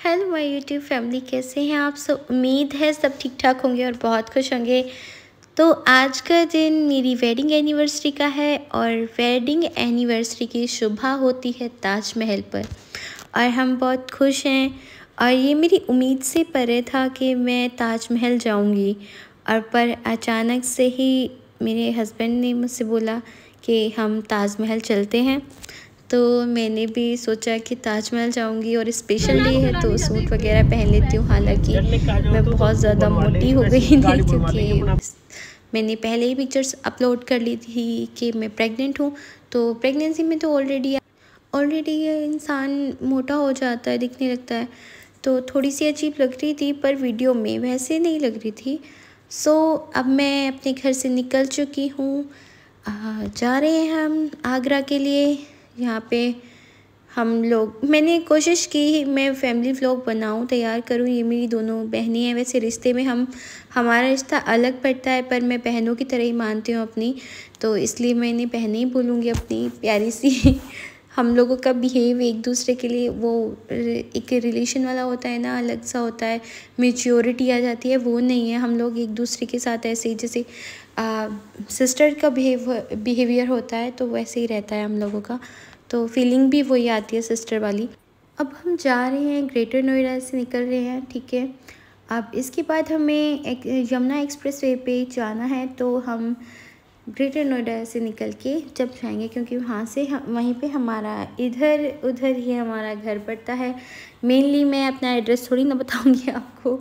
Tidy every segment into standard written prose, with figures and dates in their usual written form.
Hello my YouTube family, कैसे हैं आप सब। उम्मीद है सब ठीक ठाक होंगे और बहुत खुश होंगे। तो आज का दिन मेरी वेडिंग एनिवर्सरी का है और वेडिंग एनिवर्सरी की शुभा होती है ताजमहल पर और हम बहुत खुश हैं। और ये मेरी उम्मीद से परे था कि मैं ताजमहल जाऊंगी, और पर अचानक से ही मेरे हस्बैंड ने मुझसे बोला कि हम ताजमहल चलते हैं। तो मैंने भी सोचा कि ताजमहल जाऊंगी और स्पेशल डे है तो सूट वगैरह पहन लेती हूँ। हालांकि मैं बहुत ज़्यादा मोटी हो गई थी क्योंकि मैंने पहले ही पिक्चर्स अपलोड कर ली थी कि मैं प्रेग्नेंट हूँ। तो प्रेगनेंसी में तो ऑलरेडी ये इंसान मोटा हो जाता है, दिखने लगता है, तो थोड़ी सी अजीब लग रही थी, पर वीडियो में वैसे नहीं लग रही थी। अब मैं अपने घर से निकल चुकी हूँ। जा रहे हैं हम आगरा के लिए। यहाँ पे मैंने कोशिश की मैं फैमिली व्लॉग बनाऊँ, तैयार करूँ। ये मेरी दोनों बहनें हैं। वैसे रिश्ते में हमारा रिश्ता अलग पड़ता है, पर मैं बहनों की तरह ही मानती हूँ अपनी, तो इसलिए मैं इन्हें बहनें ही बोलूँगी अपनी प्यारी सी। हम लोगों का बिहेव एक दूसरे के लिए वो एक रिलेशन वाला होता है ना, अलग सा होता है, मेच्योरिटी आ जाती है, वो नहीं है। हम लोग एक दूसरे के साथ ऐसे ही जैसे सिस्टर का बिहेवियर होता है, तो वैसे ही रहता है हम लोगों का, तो फीलिंग भी वही आती है सिस्टर वाली। अब हम जा रहे हैं, ग्रेटर नोएडा से निकल रहे हैं, ठीक है। अब इसके बाद हमें एक यमुना एक्सप्रेस वे पे जाना है, तो हम ग्रेटर नोएडा से निकल के जब जाएंगे, क्योंकि वहीं पे हमारा इधर उधर ही हमारा घर पड़ता है। मेनली मैं अपना एड्रेस थोड़ी ना बताऊंगी आपको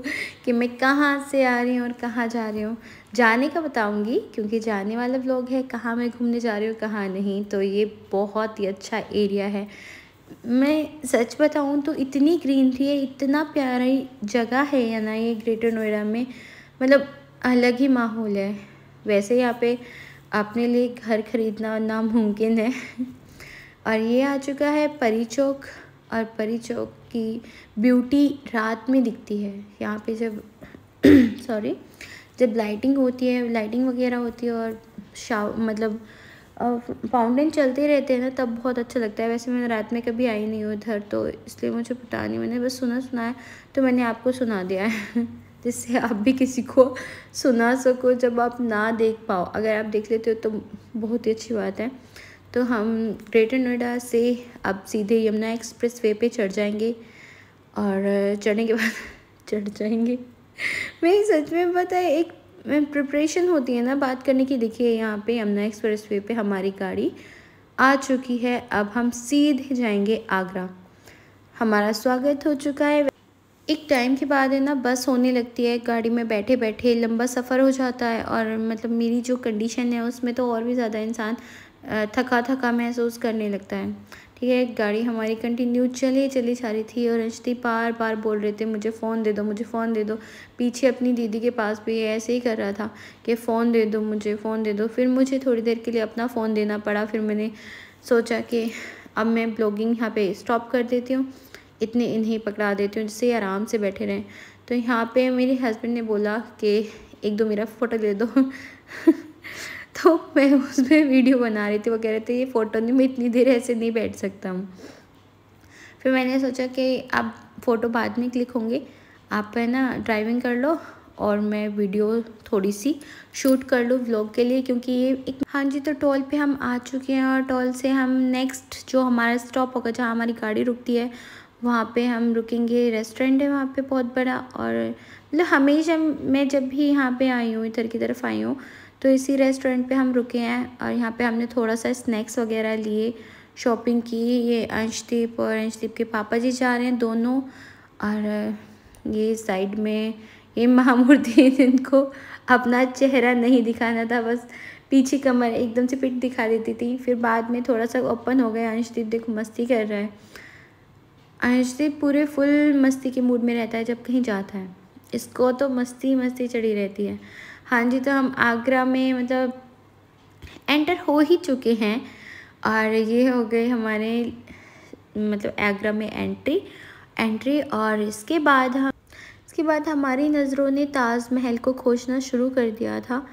कि मैं कहाँ से आ रही हूँ और कहाँ जा रही हूँ। जाने का बताऊंगी क्योंकि जाने वाला व्लॉग है, कहाँ मैं घूमने जा रही हूँ कहाँ नहीं। तो ये बहुत ही अच्छा एरिया है। मैं सच बताऊँ तो इतनी ग्रीनरी है, इतना प्यारा जगह है या ना ये ग्रेटर नोएडा में, मतलब अलग ही माहौल है। वैसे यहाँ पे अपने लिए घर खरीदना नामुमकिन है। और ये आ चुका है परी चौक, और परी चौक की ब्यूटी रात में दिखती है यहाँ पे जब सॉरी, जब लाइटिंग होती है, लाइटिंग वगैरह होती है और मतलब फाउंटेन चलते रहते हैं ना, तब बहुत अच्छा लगता है। वैसे मैं रात में कभी आई नहीं हूँ इधर, तो इसलिए मुझे पता नहीं, मैंने बस सुना है, तो मैंने आपको सुना दिया है जिससे आप भी किसी को सुना सको जब आप ना देख पाओ। अगर आप देख लेते हो तो बहुत ही अच्छी बात है। तो हम ग्रेटर नोएडा से अब सीधे यमुना एक्सप्रेस वे पे चढ़ जाएंगे, और चढ़ने के बाद चढ़ जाएंगे मैं सच में पता है, एक प्रिपरेशन होती है ना बात करने की। देखिए यहाँ पे यमुना एक्सप्रेस वे पे हमारी गाड़ी आ चुकी है। अब हम सीधे जाएंगे आगरा। हमारा स्वागत हो चुका है। एक टाइम के बाद है ना बस होने लगती है, गाड़ी में बैठे बैठे लंबा सफ़र हो जाता है, और मतलब मेरी जो कंडीशन है उसमें तो और भी ज़्यादा इंसान थका थका महसूस करने लगता है, ठीक है। गाड़ी हमारी कंटिन्यू चली जा रही थी, और अंशदीप बार बार बोल रहे थे मुझे फ़ोन दे दो, मुझे फ़ोन दे दो। पीछे अपनी दीदी के पास भी ऐसे ही कर रहा था कि फ़ोन दे दो, मुझे फ़ोन दे दो। फिर मुझे थोड़ी देर के लिए अपना फ़ोन देना पड़ा। फिर मैंने सोचा कि अब मैं ब्लॉगिंग यहाँ पे स्टॉप कर देती हूँ, इन्हें पकड़ा देती हूँ जिससे आराम से बैठे रहें। तो यहाँ पे मेरे हस्बैंड ने बोला कि एक दो मेरा फ़ोटो ले दो तो मैं उसमें वीडियो बना रही थी, वो कह रहे थे ये फ़ोटो नहीं, मैं इतनी देर ऐसे नहीं बैठ सकता हूँ। फिर मैंने सोचा कि अब फ़ोटो बाद में क्लिक होंगे, आप है ना ड्राइविंग कर लो और मैं वीडियो थोड़ी सी शूट कर लूँ व्लॉग के लिए, क्योंकि ये एक। हाँ जी, तो टोल पे हम आ चुके हैं, और टोल से हम नेक्स्ट जो हमारा स्टॉप होगा, जहाँ हमारी गाड़ी रुकती है, वहाँ पे हम रुकेंगे। रेस्टोरेंट है वहाँ पे बहुत बड़ा, और मतलब हमेशा मैं जब भी यहाँ पे आई हूँ, इधर की तरफ आई हूँ, तो इसी रेस्टोरेंट पे हम रुके हैं। और यहाँ पे हमने थोड़ा सा स्नैक्स वगैरह लिए, शॉपिंग की। ये अंशदीप और अंशदीप के पापा जी जा रहे हैं दोनों, और ये साइड में ये महामूर्ति, जिनको अपना चेहरा नहीं दिखाना था, बस पीछे कमर एकदम से पिट दिखा देती थी, फिर बाद में थोड़ा सा ओपन हो गया। अंशदीप देखो मस्ती कर रहा है। अंशदीप पूरे फुल मस्ती के मूड में रहता है जब कहीं जाता है, इसको तो मस्ती मस्ती चढ़ी रहती है। हाँ जी, तो हम आगरा में मतलब एंटर हो ही चुके हैं, और ये हो गए हमारे मतलब आगरा में एंट्री। और इसके बाद हमारी नज़रों ने ताजमहल को खोजना शुरू कर दिया था,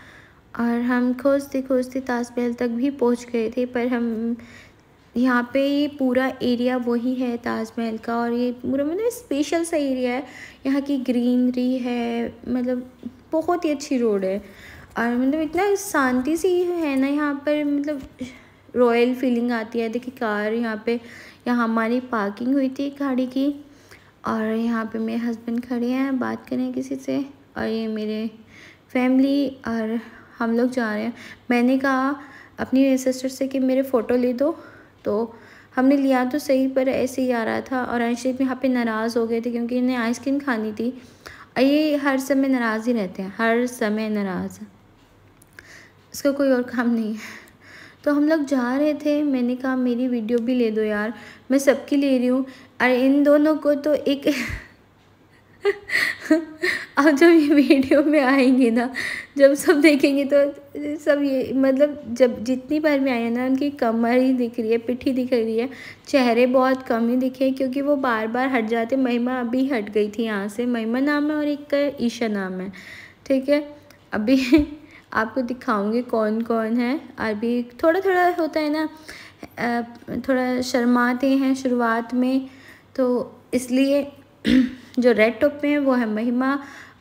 और हम खोजते खोजते ताजमहल तक भी पहुंच गए थे, पर हम यहाँ पे ये पूरा एरिया वही है ताजमहल का, और ये पूरा मतलब स्पेशल सा एरिया है। यहाँ की ग्रीनरी है, मतलब बहुत ही अच्छी रोड है, और मतलब इतना शांति सी है ना यहाँ पर, मतलब रॉयल फीलिंग आती है। देखिए कार यहाँ पे, यहाँ हमारी पार्किंग हुई थी गाड़ी की, और यहाँ पे मेरे हस्बैंड खड़े हैं, बात कर रहे हैं किसी से, और ये मेरे फैमिली, और हम लोग जा रहे हैं। मैंने कहा अपनी सिस्टर से कि मेरे फ़ोटो ले दो, तो हमने लिया तो सही, पर ऐसे ही आ रहा था, और अंशित यहाँ पे नाराज़ हो गए थे क्योंकि इन्हें आइसक्रीम खानी थी, और ये हर समय नाराज़ ही रहते हैं, हर समय नाराज़, इसका कोई और काम नहीं है। तो हम लोग जा रहे थे, मैंने कहा मेरी वीडियो भी ले दो यार, मैं सबकी ले रही हूँ, और इन दोनों को तो एक अब जब ये वीडियो में आएंगे ना, जब सब देखेंगे तो सब ये मतलब जब जितनी बार मैं आई है ना, उनकी कमर ही दिख रही है, पिट्ठी दिख रही है, चेहरे बहुत कम ही दिखे क्योंकि वो बार बार हट जाते। महिमा अभी हट गई थी यहाँ से, महिमा नाम है और एक का ईशा नाम है, ठीक है। अभी आपको दिखाऊंगी कौन कौन है। अभी थोड़ा थोड़ा होता है ना, थोड़ा शर्माते हैं शुरुआत में, तो इसलिए जो रेड टॉप में है वो है महिमा,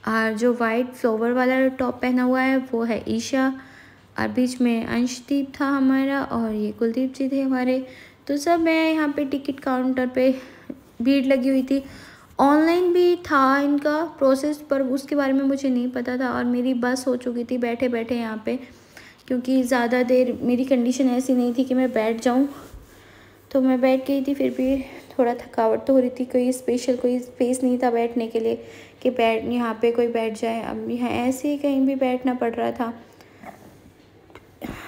और जो वाइट फ्लोवर वाला टॉप पहना हुआ है वो है ईशा, और बीच में अंशदीप था हमारा, और ये कुलदीप जी थे हमारे। तो सब मैं यहाँ पे टिकट काउंटर पे भीड़ लगी हुई थी। ऑनलाइन भी था इनका प्रोसेस, पर उसके बारे में मुझे नहीं पता था, और मेरी बस हो चुकी थी बैठे बैठे यहाँ पे, क्योंकि ज़्यादा देर मेरी कंडीशन ऐसी नहीं थी कि मैं बैठ जाऊँ, तो मैं बैठ गई थी। फिर भी थोड़ा थकावट तो हो रही थी, कोई स्पेशल कोई स्पेस नहीं था बैठने के लिए कि बैठ यहाँ पे कोई बैठ जाए। अब यहाँ ऐसे ही कहीं भी बैठना पड़ रहा था,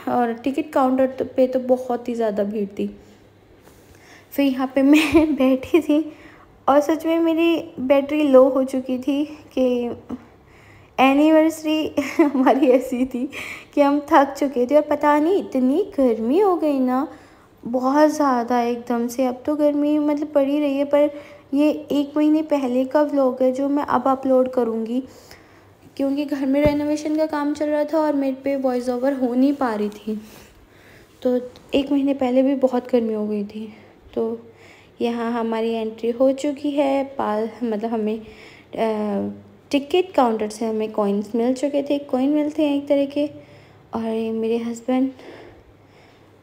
और टिकट काउंटर पे तो बहुत ही ज़्यादा भीड़ थी। फिर यहाँ पे मैं बैठी थी, और सच में मेरी बैटरी लो हो चुकी थी कि एनिवर्सरी हमारी ऐसी थी कि हम थक चुके थे, और पता नहीं इतनी गर्मी हो गई ना, बहुत ज़्यादा एकदम से। अब तो गर्मी मतलब पड़ ही रही है, पर ये 1 महीने पहले का व्लॉग है जो मैं अब अपलोड करूँगी, क्योंकि घर में रेनोवेशन का काम चल रहा था और मेरे पे वॉइस ओवर हो नहीं पा रही थी। तो 1 महीने पहले भी बहुत गर्मी हो गई थी। तो यहाँ हमारी एंट्री हो चुकी है, मतलब हमें टिकट काउंटर से हमें कॉइन्स मिल चुके थे, कॉइन मिलते हैं एक तरह के। और ये मेरे हस्बैंड,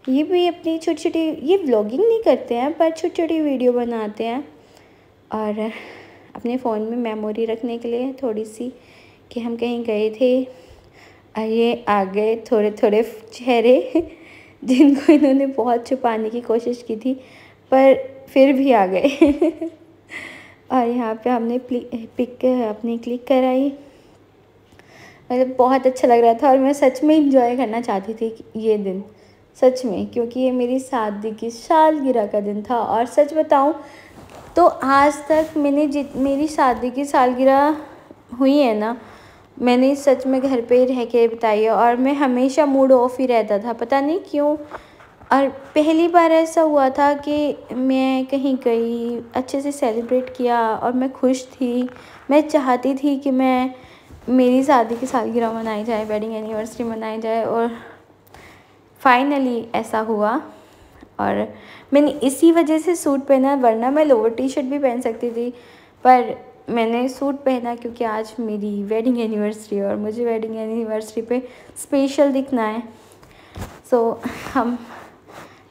ये भी अपनी छोटी छोटी, ये व्लॉगिंग नहीं करते हैं पर छोटी छोटी वीडियो बनाते हैं, और अपने फ़ोन में मेमोरी रखने के लिए थोड़ी सी कि हम कहीं गए थे। और ये आ गए थोड़े थोड़े चेहरे जिनको इन्होंने बहुत छुपाने की कोशिश की थी, पर फिर भी आ गए। और यहाँ पे हमने पिक अपनी क्लिक कराई, मतलब बहुत अच्छा लग रहा था, और मैं सच में इंजॉय करना चाहती थी ये दिन, सच में, क्योंकि ये मेरी शादी की सालगिरह का दिन था। और सच बताऊं तो आज तक मैंने मेरी शादी की सालगिरह हुई है ना, मैंने सच में घर पे रह के बिताई है, और मैं हमेशा मूड ऑफ ही रहता था, पता नहीं क्यों। और पहली बार ऐसा हुआ था कि मैं कहीं गई, अच्छे से सेलिब्रेट किया, और मैं खुश थी, मैं चाहती थी कि मेरी शादी की सालगिरह मनाई जाए, वेडिंग एनिवर्सरी मनाई जाए, और फाइनली ऐसा हुआ। और मैंने इसी वजह से सूट पहना, वरना मैं लोअर टी शर्ट भी पहन सकती थी, पर मैंने सूट पहना क्योंकि आज मेरी वेडिंग एनिवर्सरी है और मुझे वेडिंग एनिवर्सरी पे स्पेशल दिखना है। सो हम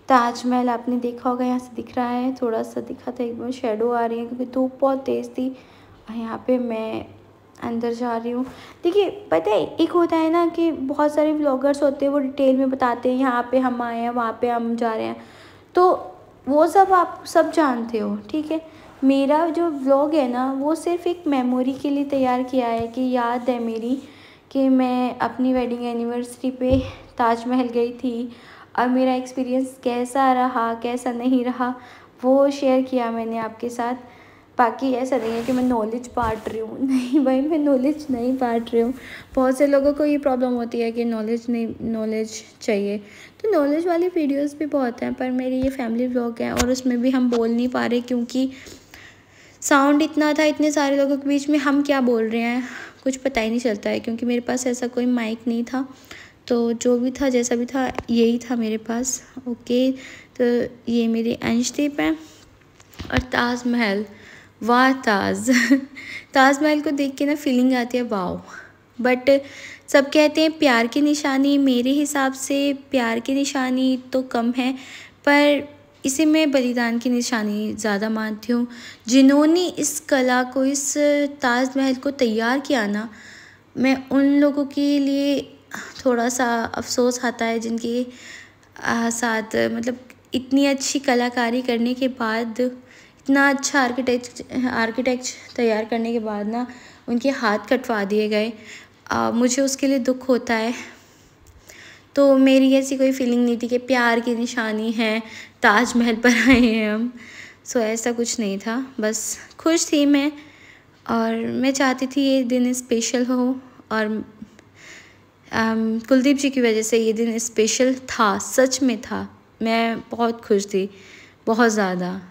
ताजमहल, आपने देखा होगा, यहाँ से दिख रहा है, थोड़ा सा दिखा था, एक बार शेडो आ रही है क्योंकि धूप बहुत तेज़ थी। और यहाँ पे मैं अंदर जा रही हूँ। देखिए पता है, एक होता है ना कि बहुत सारे व्लॉगर्स होते हैं, वो डिटेल में बताते हैं यहाँ पे हम आए हैं, वहाँ पे हम जा रहे हैं, तो वो सब आप सब जानते हो, ठीक है। मेरा जो व्लॉग है ना, वो सिर्फ एक मेमोरी के लिए तैयार किया है कि याद है मेरी कि मैं अपनी वेडिंग एनिवर्सरी पे ताजमहल गई थी, और मेरा एक्सपीरियंस कैसा रहा कैसा नहीं रहा वो शेयर किया मैंने आपके साथ। बाकी ऐसा नहीं है कि मैं नॉलेज बांट रही हूँ, नहीं भाई, मैं नॉलेज नहीं बांट रही हूँ। बहुत से लोगों को ये प्रॉब्लम होती है कि नॉलेज चाहिए, तो नॉलेज वाली वीडियोस भी बहुत हैं, पर मेरी ये फैमिली व्लॉग है और उसमें भी हम बोल नहीं पा रहे क्योंकि साउंड इतना था, इतने सारे लोगों के बीच में हम क्या बोल रहे हैं कुछ पता ही नहीं चलता है, क्योंकि मेरे पास ऐसा कोई माइक नहीं था। तो जो भी था, जैसा भी था, यही था मेरे पास। ओके, तो ये मेरे अंशदीप हैं। और ताजमहल, वाह ताजमहल को देख के ना फीलिंग आती है वाह। बट सब कहते हैं प्यार की निशानी, मेरे हिसाब से प्यार की निशानी तो कम है, पर इसे मैं बलिदान की निशानी ज़्यादा मानती हूँ। जिन्होंने इस कला को, इस ताजमहल को तैयार किया ना, मैं उन लोगों के लिए थोड़ा सा अफसोस आता है, जिनके साथ मतलब इतनी अच्छी कलाकारी करने के बाद, इतना अच्छा आर्किटेक्ट तैयार करने के बाद ना उनके हाथ कटवा दिए गए। मुझे उसके लिए दुख होता है। तो मेरी ऐसी कोई फीलिंग नहीं थी कि प्यार की निशानी है, ताजमहल पर आए हैं हम। सो ऐसा कुछ नहीं था, बस खुश थी मैं, और मैं चाहती थी ये दिन स्पेशल हो। और कुलदीप जी की वजह से ये दिन स्पेशल था, सच में था। मैं बहुत खुश थी, बहुत ज़्यादा।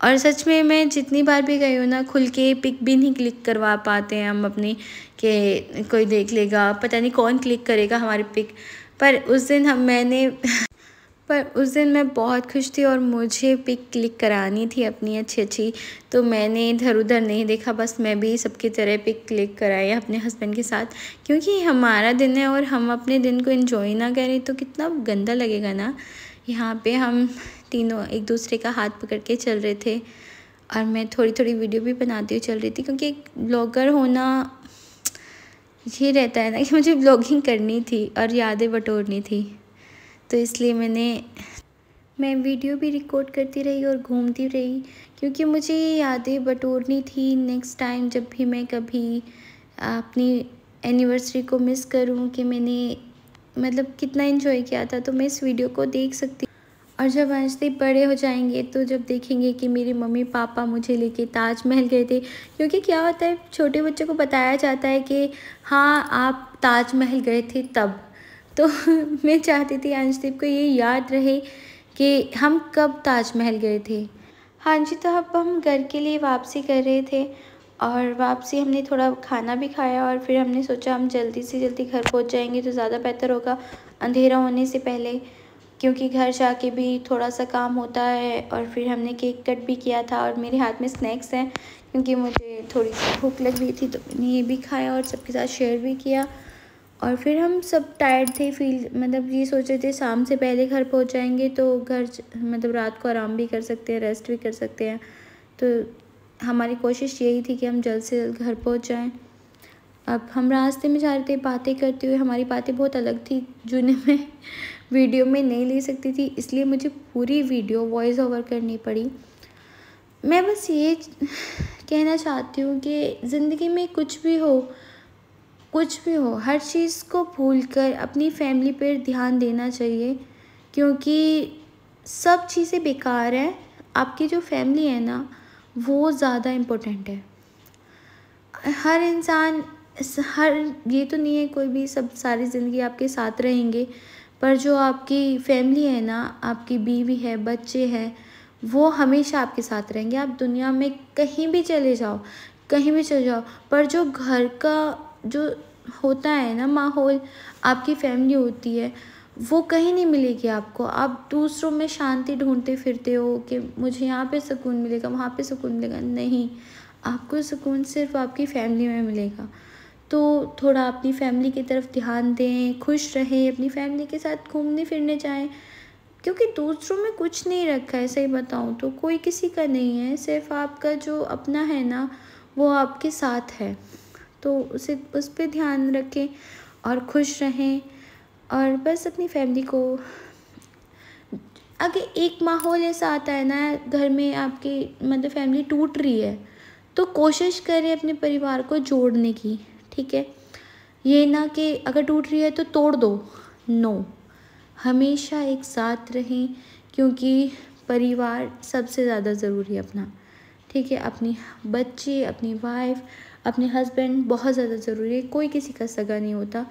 और सच में मैं जितनी बार भी गई हूँ ना, खुल के पिक भी नहीं क्लिक करवा पाते हैं हम अपनी, कि कोई देख लेगा, पता नहीं कौन क्लिक करेगा हमारी पिक। पर उस दिन मैं बहुत खुश थी और मुझे पिक क्लिक करानी थी अपनी अच्छी। तो मैंने इधर उधर नहीं देखा, बस मैं भी सबकी तरह पिक क्लिक कराई अपने हस्बैंड के साथ, क्योंकि हमारा दिन है और हम अपने दिन को एंजॉय ना करें तो कितना गंदा लगेगा ना। यहाँ पे हम तीनों एक दूसरे का हाथ पकड़ के चल रहे थे, और मैं थोड़ी वीडियो भी बनाती हुई चल रही थी, क्योंकि एक ब्लॉगर होना ये रहता है ना कि मुझे ब्लॉगिंग करनी थी और यादें बटोरनी थी। तो इसलिए मैं वीडियो भी रिकॉर्ड करती रही और घूमती रही, क्योंकि मुझे ये यादें बटोरनी थी। नेक्स्ट टाइम जब भी मैं कभी अपनी एनिवर्सरी को मिस करूं कि मैंने मतलब कितना एंजॉय किया था, तो मैं इस वीडियो को देख सकती। और जब अंशदीप बड़े हो जाएंगे तो जब देखेंगे कि मेरे मम्मी पापा मुझे लेके ताजमहल गए थे, क्योंकि क्या होता है छोटे बच्चों को बताया जाता है कि हाँ आप ताजमहल गए थे तब। तो मैं चाहती थी अंशदीप को ये याद रहे कि हम कब ताजमहल गए थे। हाँ जी, तो अब हम घर के लिए वापसी कर रहे थे, और वापसी हमने थोड़ा खाना भी खाया, और फिर हमने सोचा हम जल्दी से जल्दी घर पहुंच जाएंगे तो ज़्यादा बेहतर होगा अंधेरा होने से पहले, क्योंकि घर जाके भी थोड़ा सा काम होता है। और फिर हमने केक कट भी किया था, और मेरे हाथ में स्नैक्स हैं, क्योंकि मुझे थोड़ी सी भूख लग रही थी, तो मैंने ये भी खाया और सबके साथ शेयर भी किया। और फिर हम सब टायर्ड थे, मतलब ये सोच रहे थे शाम से पहले घर पहुंच जाएंगे तो मतलब रात को आराम भी कर सकते हैं, रेस्ट भी कर सकते हैं। तो हमारी कोशिश यही थी कि हम जल्द से जल्द घर पहुंच जाएं। अब हम रास्ते में जा रहे थे बातें करते हुए, हमारी बातें बहुत अलग थी, जिन्हें मैं वीडियो में नहीं ले सकती थी, इसलिए मुझे पूरी वीडियो वॉइस ओवर करनी पड़ी। मैं बस ये कहना चाहती हूँ कि ज़िंदगी में कुछ भी हो, हर चीज़ को भूलकर अपनी फैमिली पर ध्यान देना चाहिए, क्योंकि सब चीज़ें बेकार हैं। आपकी जो फैमिली है ना, वो ज़्यादा इम्पोर्टेंट है। हर इंसान ये तो नहीं है कोई भी सब सारी ज़िंदगी आपके साथ रहेंगे, पर जो आपकी फैमिली है ना, आपकी बीवी है, बच्चे हैं, वो हमेशा आपके साथ रहेंगे। आप दुनिया में कहीं भी चले जाओ, पर जो घर का जो होता है ना माहौल, आपकी फैमिली होती है, वो कहीं नहीं मिलेगी आपको। आप दूसरों में शांति ढूंढते फिरते हो कि मुझे यहाँ पे सुकून मिलेगा, वहाँ पे सुकून मिलेगा, नहीं, आपको सुकून सिर्फ आपकी फैमिली में मिलेगा। तो थोड़ा अपनी फैमिली की तरफ ध्यान दें, खुश रहें, अपनी फैमिली के साथ घूमने फिरने जाएं, क्योंकि दूसरों में कुछ नहीं रखा है। सही बताऊं तो कोई किसी का नहीं है, सिर्फ आपका जो अपना है ना, वो आपके साथ है। तो उस पर ध्यान रखें और खुश रहें, और बस अपनी फैमिली को, अगर एक माहौल ऐसा आता है ना घर में, आपकी मतलब फैमिली टूट रही है, तो कोशिश करें अपने परिवार को जोड़ने की, ठीक है। ये ना कि अगर टूट रही है तो तोड़ दो, नो, हमेशा एक साथ रहें, क्योंकि परिवार सबसे ज़्यादा ज़रूरी है अपना, ठीक है। अपनी बच्चे, अपनी वाइफ, अपने हस्बैंड बहुत ज़्यादा ज़रूरी है। कोई किसी का सगा नहीं होता,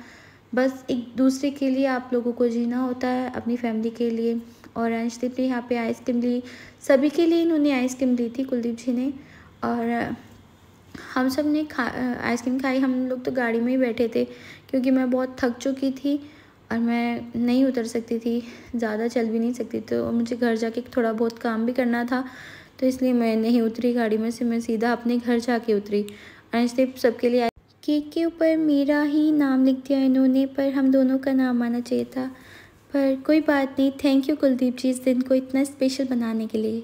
बस एक दूसरे के लिए आप लोगों को जीना होता है, अपनी फैमिली के लिए। और अंशदीप ने यहाँ पे आइसक्रीम ली, सभी के लिए इन्होंने आइसक्रीम ली थी, कुलदीप जी ने, और हम सब ने आइसक्रीम खाई। हम लोग तो गाड़ी में ही बैठे थे, क्योंकि मैं बहुत थक चुकी थी, और मैं नहीं उतर सकती थी, ज़्यादा चल भी नहीं सकती, तो मुझे घर जाके थोड़ा बहुत काम भी करना था, तो इसलिए मैं नहीं उतरी गाड़ी में से, मैं सीधा अपने घर जाके उतरी। और इसलिए सबके लिए केक के ऊपर मेरा ही नाम लिख दिया इन्होंने, पर हम दोनों का नाम आना चाहिए था। पर कोई बात नहीं, थैंक यू कुलदीप जी इस दिन को इतना स्पेशल बनाने के लिए।